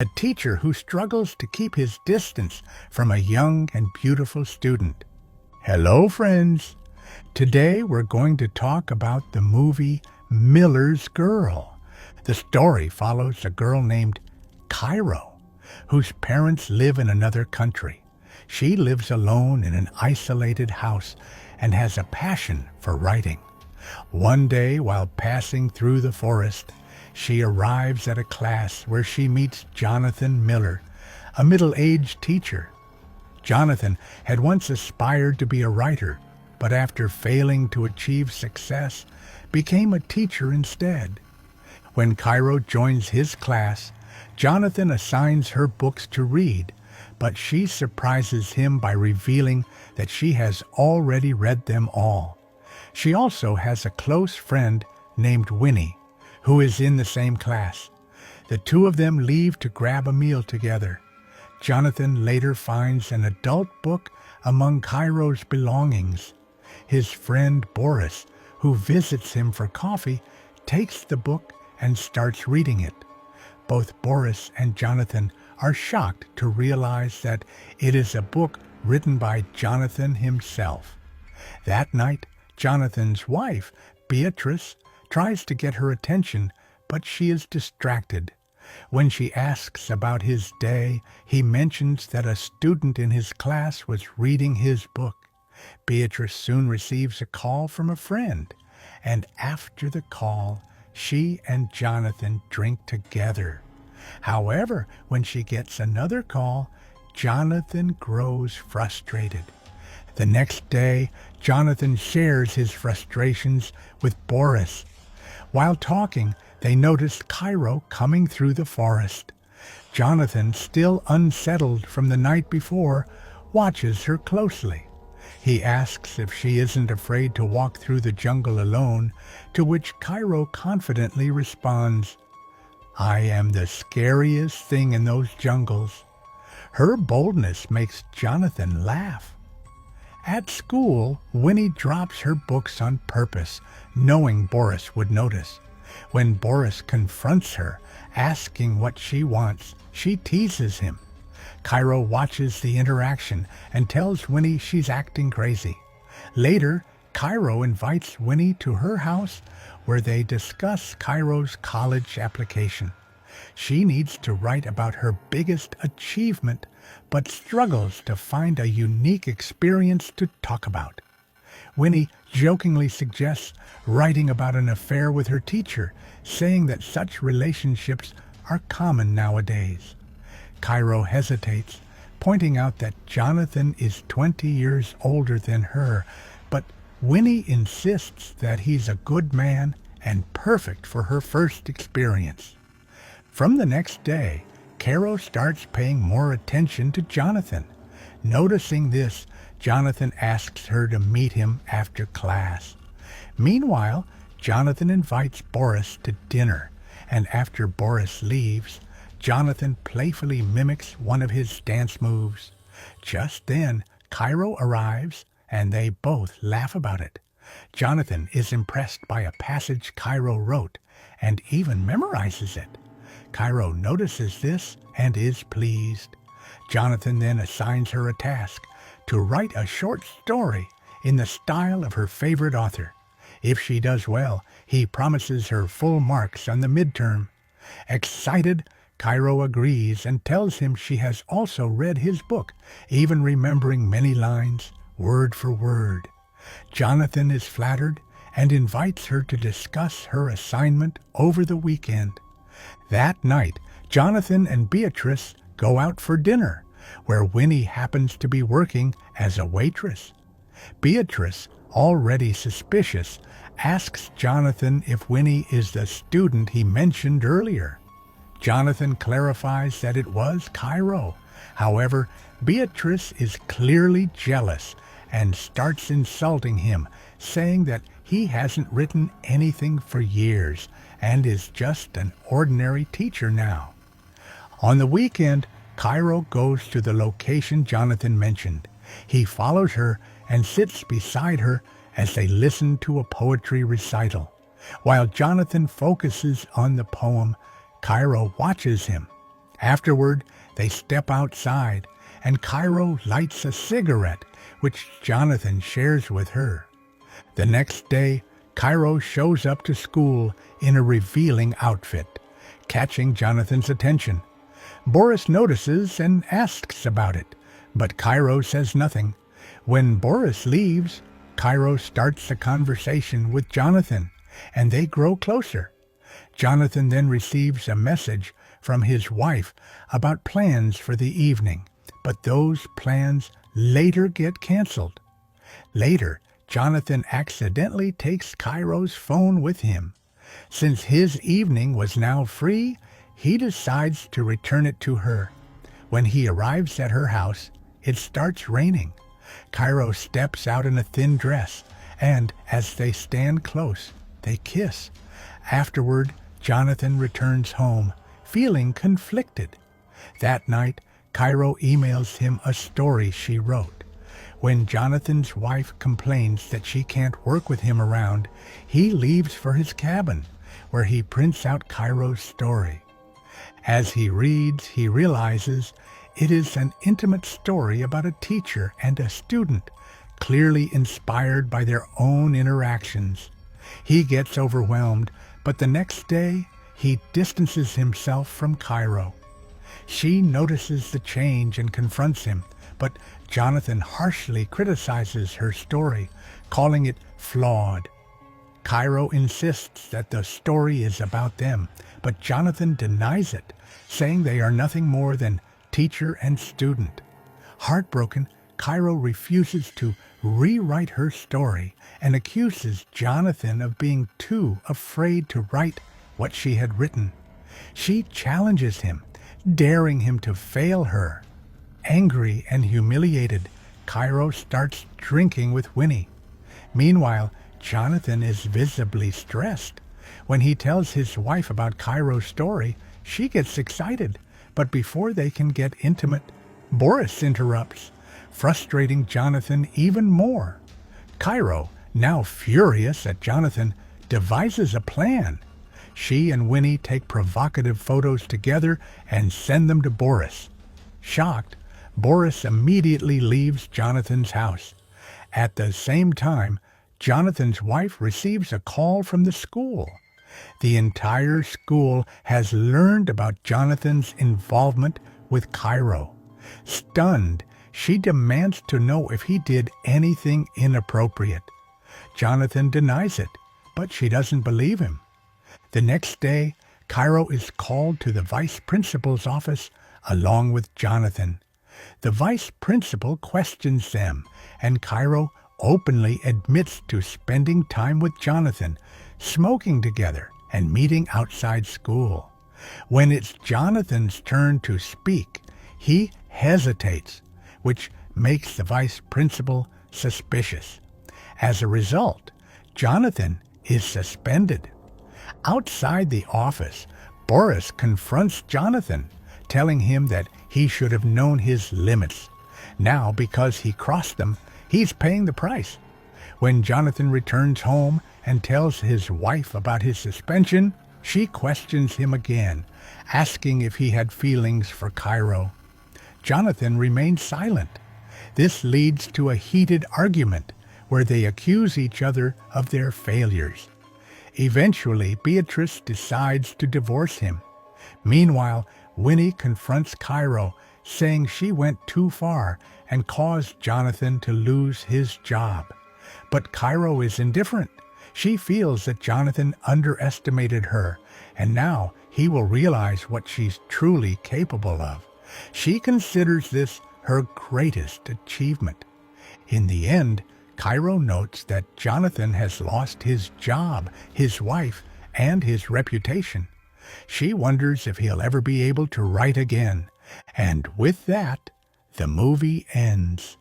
a teacher who struggles to keep his distance from a young and beautiful student. Hello, friends. Today we're going to talk about the movie Miller's Girl. The story follows a girl named Cairo, whose parents live in another country. She lives alone in an isolated house and has a passion for writing. One day, while passing through the forest, she arrives at a class where she meets Jonathan Miller, a middle-aged teacher. Jonathan had once aspired to be a writer, but after failing to achieve success, became a teacher instead. When Cairo joins his class, Jonathan assigns her books to read, but she surprises him by revealing that she has already read them all. She also has a close friend named Winnie, who is in the same class. The two of them leave to grab a meal together. Jonathan later finds an adult book among Cairo's belongings. His friend Boris, who visits him for coffee, takes the book and starts reading it. Both Boris and Jonathan are shocked to realize that it is a book written by Jonathan himself. That night, Jonathan's wife, Beatrice, tries to get her attention, but she is distracted. When she asks about his day, he mentions that a student in his class was reading his book. Beatrice soon receives a call from a friend, and after the call, she and Jonathan drink together. However, when she gets another call, Jonathan grows frustrated. The next day, Jonathan shares his frustrations with Boris. While talking, they notice Cairo coming through the forest. Jonathan, still unsettled from the night before, watches her closely. He asks if she isn't afraid to walk through the jungle alone, to which Cairo confidently responds, "I am the scariest thing in those jungles." Her boldness makes Jonathan laugh. At school, Winnie drops her books on purpose, knowing Boris would notice. When Boris confronts her, asking what she wants, she teases him. Cairo watches the interaction and tells Winnie she's acting crazy. Later, Cairo invites Winnie to her house where they discuss Cairo's college application. She needs to write about her biggest achievement, but struggles to find a unique experience to talk about. Winnie jokingly suggests writing about an affair with her teacher, saying that such relationships are common nowadays. Cairo hesitates, pointing out that Jonathan is 20 years older than her, but Winnie insists that he's a good man and perfect for her first experience. From the next day, Cairo starts paying more attention to Jonathan. Noticing this, Jonathan asks her to meet him after class. Meanwhile, Jonathan invites Boris to dinner, and after Boris leaves, Jonathan playfully mimics one of his dance moves. Just then, Cairo arrives, and they both laugh about it. Jonathan is impressed by a passage Cairo wrote, and even memorizes it. Cairo notices this and is pleased. Jonathan then assigns her a task to write a short story in the style of her favorite author. If she does well, he promises her full marks on the midterm. Excited, Cairo agrees and tells him she has also read his book, even remembering many lines, word for word. Jonathan is flattered and invites her to discuss her assignment over the weekend. That night, Jonathan and Beatrice go out for dinner, where Winnie happens to be working as a waitress. Beatrice, already suspicious, asks Jonathan if Winnie is the student he mentioned earlier. Jonathan clarifies that it was Cairo. However, Beatrice is clearly jealous and starts insulting him, saying that he hasn't written anything for years and is just an ordinary teacher now. On the weekend, Cairo goes to the location Jonathan mentioned. He follows her and sits beside her as they listen to a poetry recital. While Jonathan focuses on the poem, Cairo watches him. Afterward, they step outside, and Cairo lights a cigarette, which Jonathan shares with her. The next day, Cairo shows up to school in a revealing outfit, catching Jonathan's attention. Boris notices and asks about it, but Cairo says nothing. When Boris leaves, Cairo starts a conversation with Jonathan, and they grow closer. Jonathan then receives a message from his wife about plans for the evening, but those plans later get canceled. Later, Jonathan accidentally takes Cairo's phone with him. Since his evening was now free, he decides to return it to her. When he arrives at her house, it starts raining. Cairo steps out in a thin dress, and as they stand close, they kiss. Afterward, Jonathan returns home, feeling conflicted. That night, Cairo emails him a story she wrote. When Jonathan's wife complains that she can't work with him around, he leaves for his cabin, where he prints out Cairo's story. As he reads, he realizes it is an intimate story about a teacher and a student, clearly inspired by their own interactions. He gets overwhelmed, but the next day, he distances himself from Cairo. She notices the change and confronts him, but Jonathan harshly criticizes her story, calling it flawed. Cairo insists that the story is about them, but Jonathan denies it, saying they are nothing more than teacher and student. Heartbroken, Cairo refuses to rewrite her story and accuses Jonathan of being too afraid to write what she had written. She challenges him, daring him to fail her. Angry and humiliated, Cairo starts drinking with Winnie. Meanwhile, Jonathan is visibly stressed. When he tells his wife about Cairo's story, she gets excited, but before they can get intimate, Boris interrupts, frustrating Jonathan even more. Cairo, now furious at Jonathan, devises a plan. She and Winnie take provocative photos together and send them to Boris. Shocked, Boris immediately leaves Jonathan's house. At the same time, Jonathan's wife receives a call from the school. The entire school has learned about Jonathan's involvement with Cairo. Stunned, she demands to know if he did anything inappropriate. Jonathan denies it, but she doesn't believe him. The next day, Cairo is called to the vice principal's office along with Jonathan. The vice principal questions them, and Cairo openly admits to spending time with Jonathan, smoking together, and meeting outside school. When it's Jonathan's turn to speak, he hesitates, which makes the vice principal suspicious. As a result, Jonathan is suspended. Outside the office, Boris confronts Jonathan, telling him that he should have known his limits. Now, because he crossed them, he's paying the price. When Jonathan returns home and tells his wife about his suspension, she questions him again, asking if he had feelings for Cairo. Jonathan remains silent. This leads to a heated argument where they accuse each other of their failures. Eventually, Beatrice decides to divorce him. Meanwhile, Winnie confronts Cairo, saying she went too far and caused Jonathan to lose his job. But Cairo is indifferent. She feels that Jonathan underestimated her, and now he will realize what she's truly capable of. She considers this her greatest achievement. In the end, Cairo notes that Jonathan has lost his job, his wife, and his reputation. She wonders if he'll ever be able to write again. And with that, the movie ends.